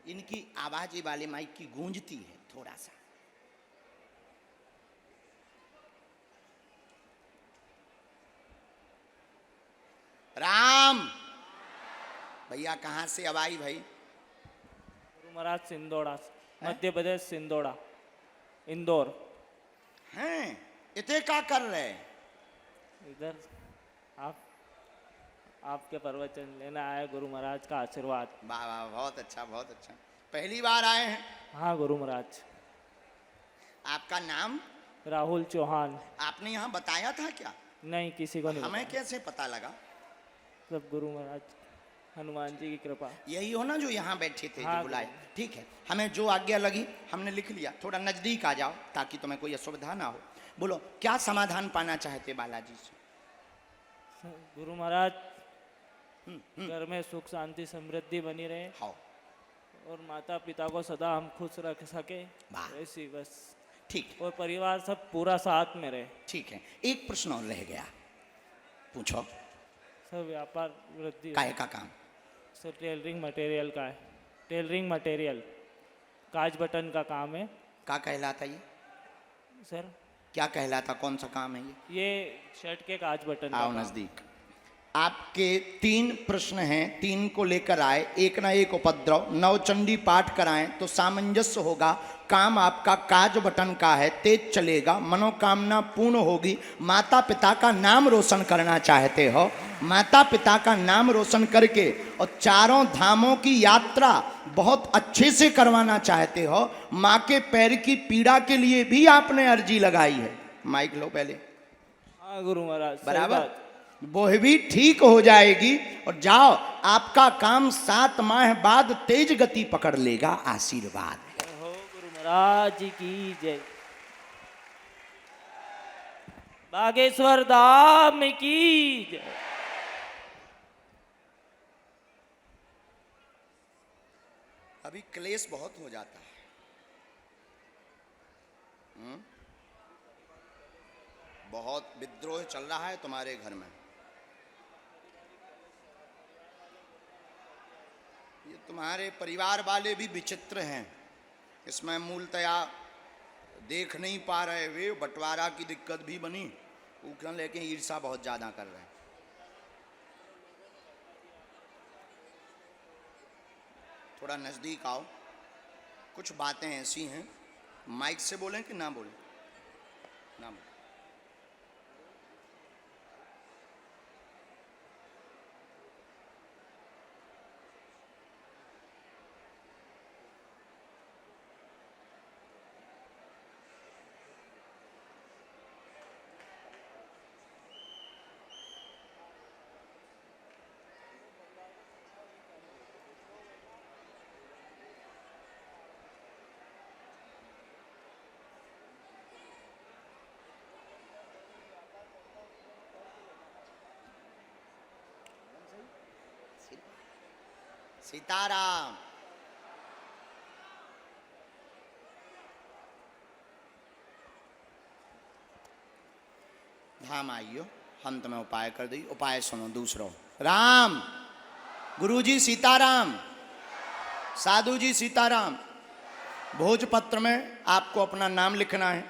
इनकी आवाज ये वाले माइक की गूंजती है थोड़ा सा। राम भैया कहाँ से अब आई भाई? गुरु महाराज सिंदोड़ा, मध्य प्रदेश सिंदोड़ा, इंदौर। हैं इतने क्या कर रहे? इधर आपके प्रवचन लेना आए, गुरु महाराज का आशीर्वाद। वाह वाह, बहुत अच्छा बहुत अच्छा। पहली बार आए हैं? हाँ गुरु महाराज। आपका नाम? राहुल चौहान। आपने यहाँ बताया था क्या? नहीं, किसी को नहीं हमें बताया। कैसे पता लगा? सब गुरु महाराज हनुमान जी की कृपा। यही हो ना जो यहाँ बैठे थे, हाँ, जो बुलाए? ठीक है, हमें जो आज्ञा लगी हमने लिख लिया। थोड़ा नजदीक आ जाओ ताकि तुम्हें कोई असुविधा ना हो। बोलो क्या समाधान पाना चाहते बालाजी से? गुरु महाराज घर में सुख शांति समृद्धि बनी रहे, हाँ, और माता पिता को सदा हम खुश रख सके, वाह। ऐसी बस। ठीक और परिवार सब पूरा साथ में रहे। ठीक है, एक प्रश्न और रह गया, पूछो। सब व्यापार वृद्धि। काहे का काम? सर टेलरिंग मटेरियल का है। टेलरिंग मटेरियल, काज बटन का काम है। क्या कहलाता ये? सर क्या कहलाता, कौन सा काम है ये शर्ट के काज बटन का आओ काम। नजदीक। आपके 3 प्रश्न हैं, 3 को लेकर आए, एक ना एक उपद्रव। नवचंडी पाठ कराएं तो सामंजस्य होगा। काम आपका काज बटन का है, तेज चलेगा, मनोकामना पूर्ण होगी। माता पिता का नाम रोशन करना चाहते हो, माता पिता का नाम रोशन करके और चारों धामों की यात्रा बहुत अच्छे से करवाना चाहते हो। माँ के पैर की पीड़ा के लिए भी आपने अर्जी लगाई है। माइक लो पहले। हाँ गुरु महाराज, बराबर, वो भी ठीक हो जाएगी। और जाओ, आपका काम 7 माह बाद तेज गति पकड़ लेगा। आशीर्वाद है। हो गुरु महाराज की जय। बागेश्वर धाम की जय। अभी क्लेश बहुत हो जाता है। बहुत विद्रोह चल रहा है तुम्हारे घर में। ये तुम्हारे परिवार वाले भी विचित्र हैं। इसमें मूलतया देख नहीं पा रहे, वे बंटवारा की दिक्कत भी बनी, ऊपर लेकिन ईर्षा बहुत ज़्यादा कर रहे हैं। थोड़ा नज़दीक आओ। कुछ बातें ऐसी हैं, माइक से बोलें कि ना बोलें? ना बोलें। सीताराम। धाम आइयो, हम तुम्हें उपाय कर दी। उपाय सुनो दूसरों। राम, गुरुजी सीताराम, साधु जी सीताराम। भोजपत्र में आपको अपना नाम लिखना है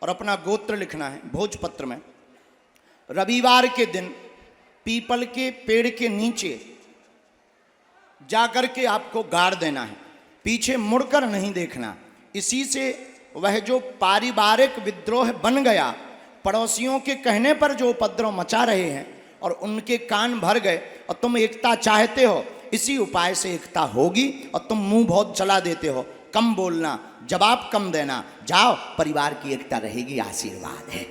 और अपना गोत्र लिखना है। भोजपत्र में रविवार के दिन पीपल के पेड़ के नीचे जाकर के आपको गाड़ देना है, पीछे मुड़कर नहीं देखना। इसी से वह जो पारिवारिक विद्रोह बन गया, पड़ोसियों के कहने पर जो उपद्रव मचा रहे हैं और उनके कान भर गए, और तुम एकता चाहते हो, इसी उपाय से एकता होगी। और तुम मुंह बहुत चला देते हो, कम बोलना, जवाब कम देना। जाओ, परिवार की एकता रहेगी। आशीर्वाद है।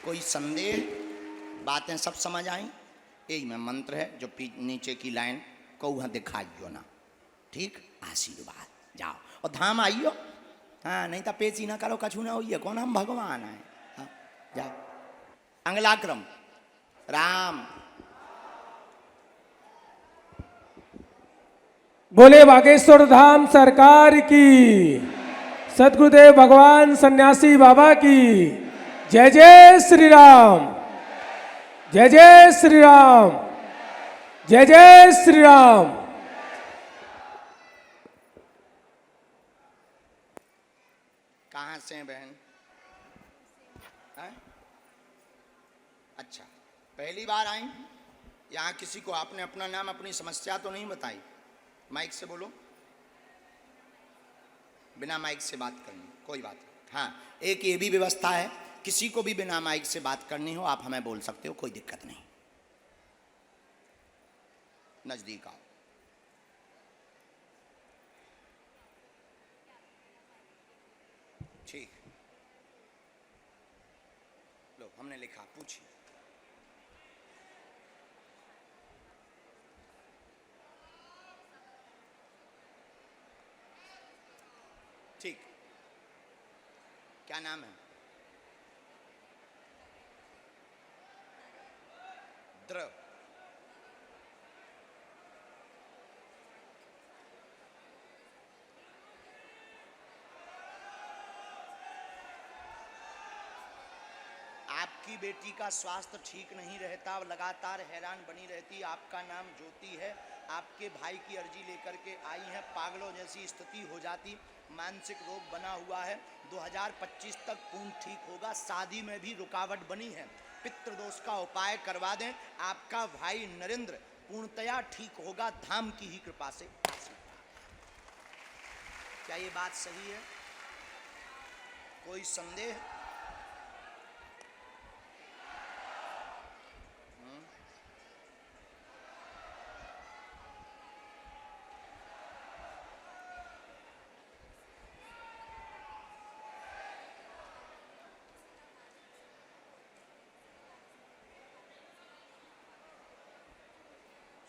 कोई संदेह? बातें सब समझ आई? यही में मंत्र है जो नीचे की लाइन को वहाँ दिखाइयो ना। ठीक, आशीर्वाद। जाओ और धाम आइयो। हाँ, नहीं तो पेची ना करो, कछु ना होइए। कौन हम भगवान है। हाँ, जाओ। अंगलाक्रम। राम। बोले बागेश्वर धाम सरकार की, सदगुरुदेव भगवान सन्यासी बाबा की जय। जय श्री राम, जय जय श्री राम, जय जय श्री राम। कहाँ से हैं बहन? हैं? अच्छा, पहली बार आई? यहाँ किसी को आपने अपना नाम अपनी समस्या तो नहीं बताई? माइक से बोलो। बिना माइक से बात करनी, कोई बात नहीं। हाँ, एक ये भी व्यवस्था है, किसी को भी बिना माइक से बात करनी हो आप हमें बोल सकते हो, कोई दिक्कत नहीं। नजदीक आओ। ठीक, लो हमने लिखा, पूछिए। ठीक, क्या नाम है? द्र। आपकी बेटी का स्वास्थ्य ठीक नहीं रहता, लगातार हैरान बनी रहती। आपका नाम ज्योति है, आपके भाई की अर्जी लेकर के आई हैं, पागलों जैसी स्थिति हो जाती, मानसिक रोग बना हुआ है, 2025 तक पूर्ण ठीक होगा। शादी में भी रुकावट बनी है, पितृदोष का उपाय करवा दें, आपका भाई नरेंद्र पूर्णतया ठीक होगा, धाम की ही कृपा से। क्या ये बात सही है? कोई संदेह?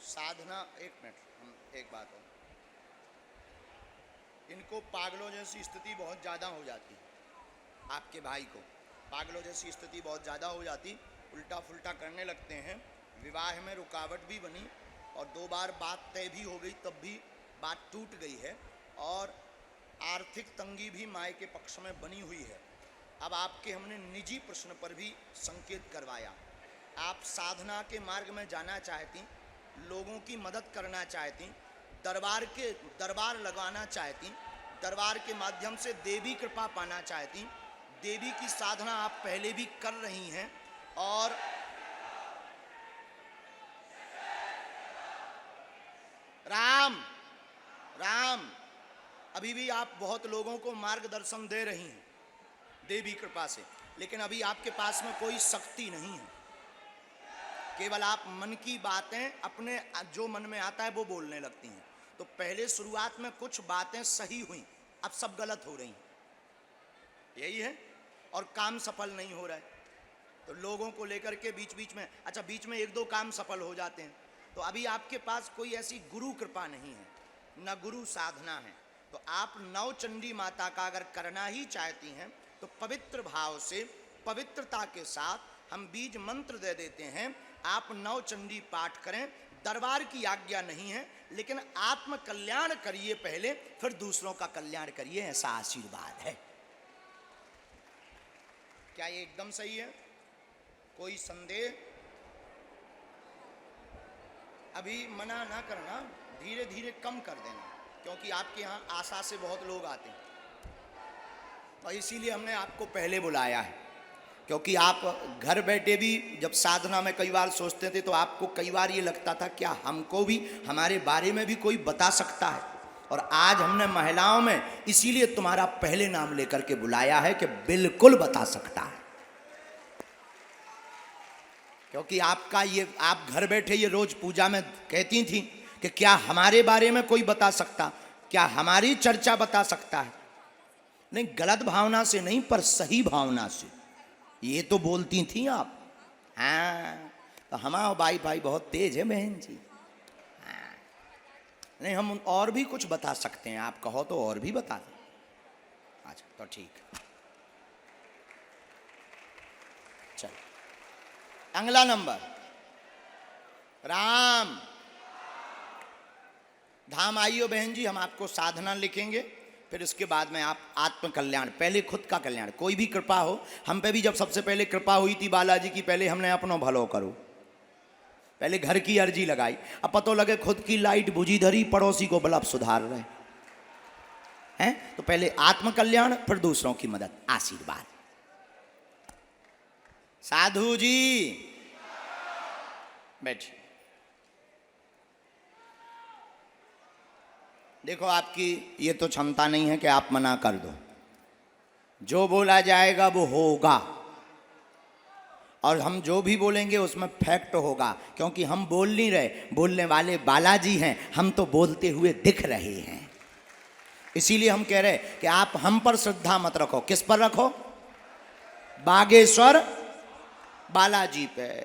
साधना, एक मिनट, हम एक बात है, इनको पागलों जैसी स्थिति बहुत ज़्यादा हो जाती, आपके भाई को पागलों जैसी स्थिति बहुत ज़्यादा हो जाती, उल्टा फुल्टा करने लगते हैं, विवाह में रुकावट भी बनी और 2 बार बात तय भी हो गई, तब भी बात टूट गई है और आर्थिक तंगी भी माय के पक्ष में बनी हुई है। अब आपके हमने निजी प्रश्न पर भी संकेत करवाया, आप साधना के मार्ग में जाना चाहती, लोगों की मदद करना चाहती, दरबार लगाना चाहती, दरबार के माध्यम से देवी कृपा पाना चाहती, देवी की साधना आप पहले भी कर रही हैं और राम राम अभी भी आप बहुत लोगों को मार्गदर्शन दे रही हैं देवी कृपा से, लेकिन अभी आपके पास में कोई शक्ति नहीं है, केवल आप मन की बातें अपने जो मन में आता है वो बोलने लगती हैं। तो पहले शुरुआत में कुछ बातें सही हुई, अब सब गलत हो रही हैं, यही है, और काम सफल नहीं हो रहा है। तो लोगों को लेकर के बीच बीच में, अच्छा बीच में 1-2 काम सफल हो जाते हैं, तो अभी आपके पास कोई ऐसी गुरु कृपा नहीं है, न गुरु साधना है। तो आप नवचंडी माता का अगर करना ही चाहती हैं तो पवित्र भाव से, पवित्रता के साथ हम बीज मंत्र दे देते हैं, आप नवचंडी पाठ करें, दरबार की आज्ञा नहीं है, लेकिन आत्म कल्याण करिए पहले, फिर दूसरों का कल्याण करिए, ऐसा आशीर्वाद है। क्या ये एकदम सही है? कोई संदेह? अभी मना ना करना, धीरे धीरे कम कर देना, क्योंकि आपके यहाँ आशा से बहुत लोग आते हैं, और इसीलिए हमने आपको पहले बुलाया है, क्योंकि आप घर बैठे भी जब साधना में कई बार सोचते थे तो आपको कई बार ये लगता था क्या हमको भी हमारे बारे में भी कोई बता सकता है, और आज हमने महिलाओं में इसीलिए तुम्हारा पहले नाम लेकर के बुलाया है कि बिल्कुल बता सकता है, क्योंकि आपका ये, आप घर बैठे ये रोज पूजा में कहती थी कि क्या हमारे बारे में कोई बता सकता, क्या हमारी चर्चा बता सकता है, नहीं गलत भावना से नहीं पर सही भावना से, ये तो बोलती थी आप। हाँ, तो हमारा भाई बहुत तेज है बहन जी। हाँ, नहीं हम और भी कुछ बता सकते हैं, आप कहो तो और भी बता दें। अच्छा तो ठीक, चलो अगला नंबर, राम धाम आइयो बहन जी, हम आपको साधना लिखेंगे, फिर उसके बाद में आप आत्म कल्याण, पहले खुद का कल्याण, कोई भी कृपा हो, हम पे भी जब सबसे पहले कृपा हुई थी बालाजी की, पहले हमने अपनो भलो करो, पहले घर की अर्जी लगाई, अब पता लगे खुद की लाइट बुझी धरी, पड़ोसी को बल्ब सुधार रहे। हैं? तो पहले आत्मकल्याण, फिर दूसरों की मदद, आशीर्वाद। साधु जी बैठिए। देखो, आपकी ये तो क्षमता नहीं है कि आप मना कर दो। जो बोला जाएगा वो होगा, और हम जो भी बोलेंगे उसमें फैक्ट होगा, क्योंकि हम बोल नहीं रहे, बोलने वाले बालाजी हैं, हम तो बोलते हुए दिख रहे हैं। इसीलिए हम कह रहे कि आप हम पर श्रद्धा मत रखो। किस पर रखो? बागेश्वर बालाजी पे।